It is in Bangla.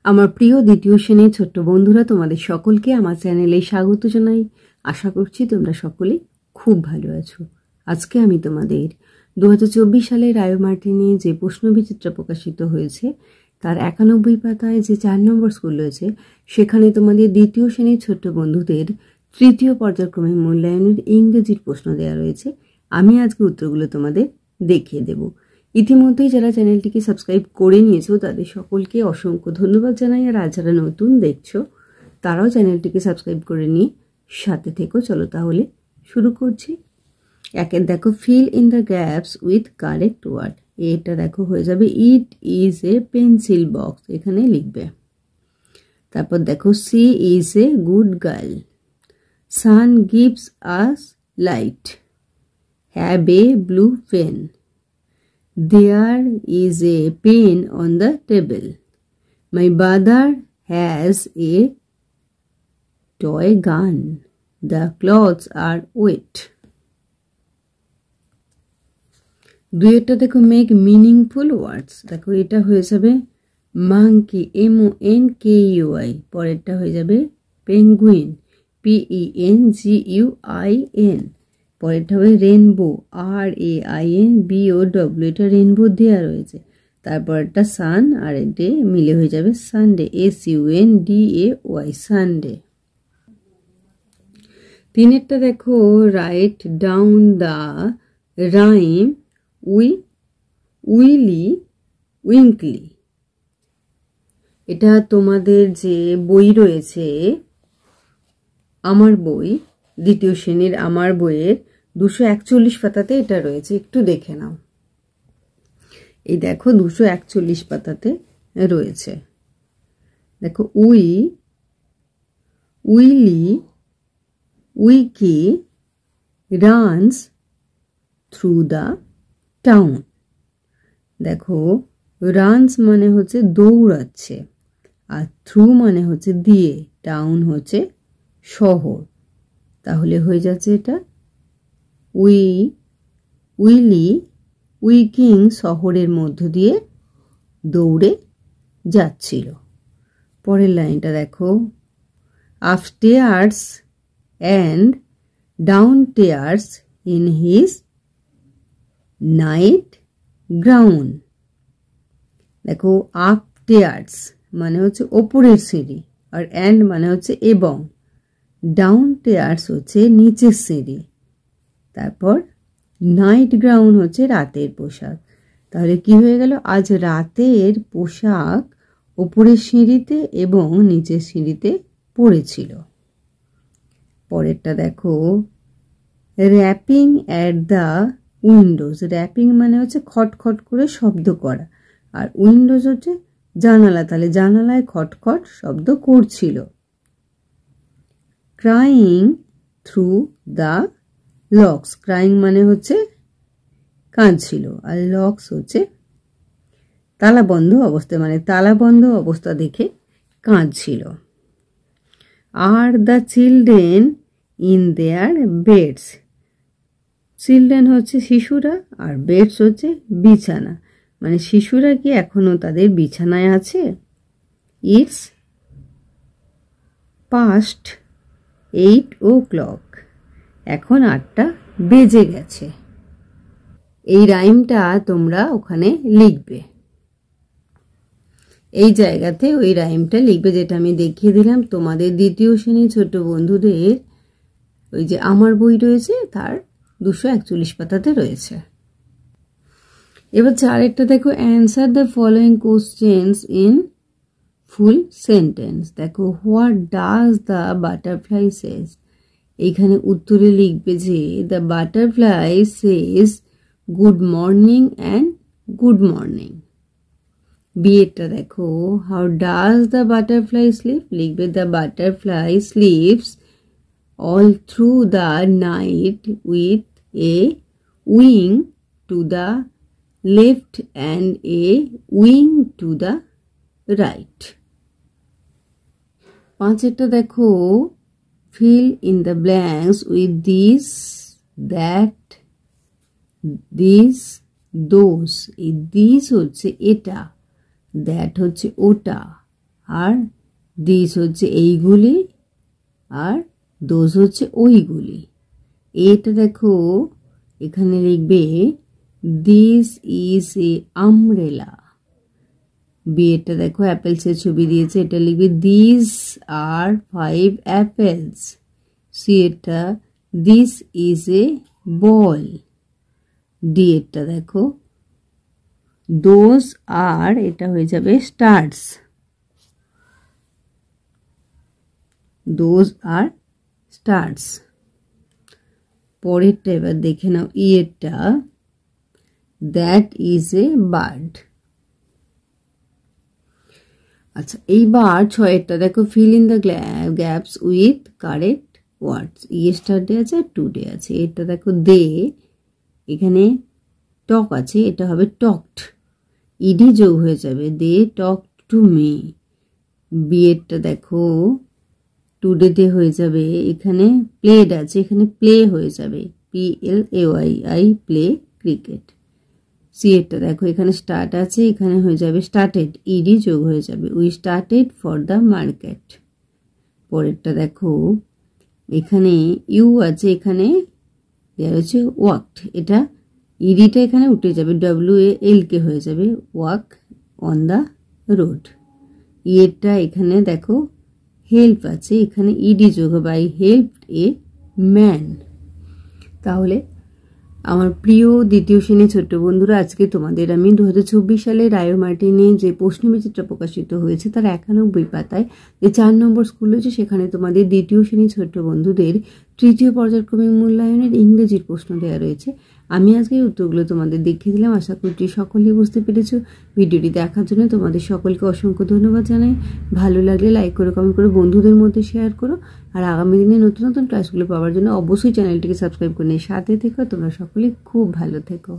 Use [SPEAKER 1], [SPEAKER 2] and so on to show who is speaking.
[SPEAKER 1] আমার প্রিয় দ্বিতীয় শ্রেণীর ছোট্ট বন্ধুরা, তোমাদের সকলকে আমার চ্যানেলে স্বাগত জানাই। আশা করছি তোমরা সকলে খুব ভালো আছো। আজকে আমি তোমাদের 2024 সালে রায় মার্টিনে যে প্রশ্নবিচিত্রা প্রকাশিত হয়েছে তার 91 পাতায় যে 4 নম্বর স্কুল রয়েছে সেখানে তোমাদের দ্বিতীয় শ্রেণীর ছোট্ট বন্ধুদের তৃতীয় পর্যায়ক্রমে মূল্যায়নের ইংরেজির প্রশ্ন দেওয়া রয়েছে। আমি আজকে উত্তরগুলো তোমাদের দেখিয়ে দেব। ইতিমধ্যেই যারা চ্যানেলটিকে সাবস্ক্রাইব করে নিয়েছো তাদের সকলকে অসংখ্য ধন্যবাদ জানাই। আর যারা নতুন দেখছো তারাও চ্যানেলটিকে সাবস্ক্রাইব করে নিয়ে সাথে থেকো। চলো তাহলে শুরু করছি। একের দেখো, fill in the gaps with correct word. এটা দেখো হয়ে যাবে it is a pencil box, এখানে লিখবে। তারপর দেখো, she is a good girl, sun gives us light, have a blue pen, there is a pen on the table, my brother has a toy gun, the clothes are wet. দুইটা দেখো, মেক মিনিংফুল ওয়ার্ডস। দেখো এটা হয়ে যাবে মাঙ্কি, MONKEY। পরেরটা হয়ে যাবে পেঙ্গুইন, PENGUIN। পরেরটা হবে রেনবো, RAINBOW। এটা রেনবো দেওয়া রয়েছে। তারপরটা সান, আর এটা মিলে হয়ে যাবে সানডে, SUNDAY, সানডে। তিনেরটা দেখো, write down the rhyme Willie Winkie. এটা তোমাদের যে বই রয়েছে, আমার বই, দ্বিতীয় শ্রেণীর আমার বইয়ের 241 পাতাতে এটা রয়েছে, একটু দেখে নাও। এই দেখো 241 পাতাতে রয়েছে। দেখো, Willie Winkie runs through the town. দেখো, রানস মানে হচ্ছে দৌড়াচ্ছে, আর থ্রু মানে হচ্ছে দিয়ে, টাউন হচ্ছে শহর। তাহলে হয়ে যাচ্ছে এটা উইলি উইকিং শহরের মধ্য দিয়ে দৌড়ে যাচ্ছিল। পরের লাইনটা দেখো, upstairs and ডাউনস্টেয়ার্স in his night ground. দেখো, আপস্টেয়ার্স মানে হচ্ছে ওপরের সিঁড়ি, আর অ্যান্ড মানে হচ্ছে এবং, ডাউনস্টেয়ার্স হচ্ছে নিচের সিঁড়ি, তারপর নাইট গ্রাউন্ড হচ্ছে রাতের পোশাক। তাহলে কি হয়ে গেল, আজ রাতের পোশাক ওপরের সিঁড়িতে এবং নিচের সিঁড়িতে পড়েছিল। পরেরটা দেখো, wrapping at the Windows. Wrapping মানে হচ্ছে খটখট করে শব্দ করা, আর উইন্ডোজ হচ্ছে জানালা, তাহলে জানালায় খটখট শব্দ করছিল। Crying through the locks. Crying মানে হচ্ছে কাঁদছিল, আর লক্স হচ্ছে তালাবন্ধ অবস্থা, মানে তালাবন্ধ অবস্থা দেখে কাঁদছিল। আর the children in their beds. Children হচ্ছে শিশুরা, আর বেডস হচ্ছে বিছানা, মানে শিশুরা কি এখনো তাদের বিছানায় আছে। ইটস পাস্ট 8 o'clock, এখন 8টা বেজে গেছে। এই রাইমটা তোমরা ওখানে লিখবে, এই জায়গাতে ওই রাইমটা লিখবে যেটা আমি দেখিয়ে দিলাম। তোমাদের দ্বিতীয় শ্রেণীর ছোট বন্ধুদের ওই যে আমার বই রয়েছে তার 241 পাতাতে রয়েছে। এবার চারেরটা দেখো, answer the following questions in full sentence. দেখো, what does the butterfly say. এইখানে উত্তরে লিখবে যে the butterfly says good morning and good morning. বিয়েরটা দেখো, how does the butterfly sleep. লিখবে the butterfly sleeps all through the night with a wing to the left and a wing to the right. পাঁচেরটা দেখো, fill in the blanks with this, that, this, those। এই this হচ্ছে এটা, that হচ্ছে ওটা, আর দিস হচ্ছে এইগুলি, আর দোজ হচ্ছে ওইগুলি। এটা দেখো এখানে লিখবে this is a umbrella. B এটা দেখো অ্যাপেলসের ছবি দিয়েছে, এটা লিখবে দিস আর 5 অ্যাপেলস। সি এটা this is a ball. D এটা দেখো দোজ আর, এটা হয়ে যাবে স্টার্স, দোজ আর স্টার্স। পরেরটা এবার দেখে নাও, ই এটা দ্যাট ইজ এ বার্ড। আচ্ছা এইবার 6 দেখো fill in the gaps with correct words. Yesterday আছে আর টুডে আছে। এটা দেখো দে, এখানে টক আছে, এটা হবে টকড, ইডি যোগ হয়ে যাবে, দে টক টু মি। বিয়েরটা দেখো টুডেতে হয়ে যাবে, এখানে প্লেড আছে, এখানে প্লে হয়ে যাবে, PLAYI প্লে ক্রিকেট। সি এরটা দেখো এখানে স্টার্ট আছে, এখানে হয়ে যাবে স্টার্টেড, ইডি যোগ হয়ে যাবে, we started for the market. পরেরটা দেখো এখানে ইউ আছে, এখানে দেওয়া হচ্ছে ওয়াকড, এটা ইডিটা এখানে উঠে যাবে, WALK হয়ে যাবে, ওয়াক অন দ্য রোড। ইয়েরটা এখানে দেখো হেল্প আছে, এখানে ইডি যোগ হবে, আই হেল্পড এ ম্যান। তাহলে আমার প্রিয় দ্বিতীয় শ্রেণী ছোট্ট বন্ধুরা, আজকে তোমাদের আমি 2024 সালে রায়ো মার্টিনে যে প্রশ্নবিচিত্রা প্রকাশিত হয়েছে তার 91 পাতায় যে 4 নম্বর স্কুল হয়েছে, সেখানে তোমাদের দ্বিতীয় শ্রেণী ছোট্ট বন্ধুদের তৃতীয় পর্যায়ক্রমিক মূল্যায়নের ইংরেজির প্রশ্ন দেওয়া রয়েছে। আমি আজকে উত্তরগুলো তোমাদের দেখিয়ে দিলাম, আশা করছি সকলেই বুঝতে পেরেছো। ভিডিওটি দেখার জন্য তোমাদের সকলকে অসংখ্য ধন্যবাদ জানাই। ভালো লাগলে লাইক করে কমেন্ট করে বন্ধুদের মধ্যে শেয়ার করো, আর আগামী দিনে নতুন নতুন ক্লাসগুলো পাওয়ার জন্য অবশ্যই চ্যানেলটিকে সাবস্ক্রাইব করে নিয়ে সাথে থেকো। তোমরা সকলে খুব ভালো থেকো।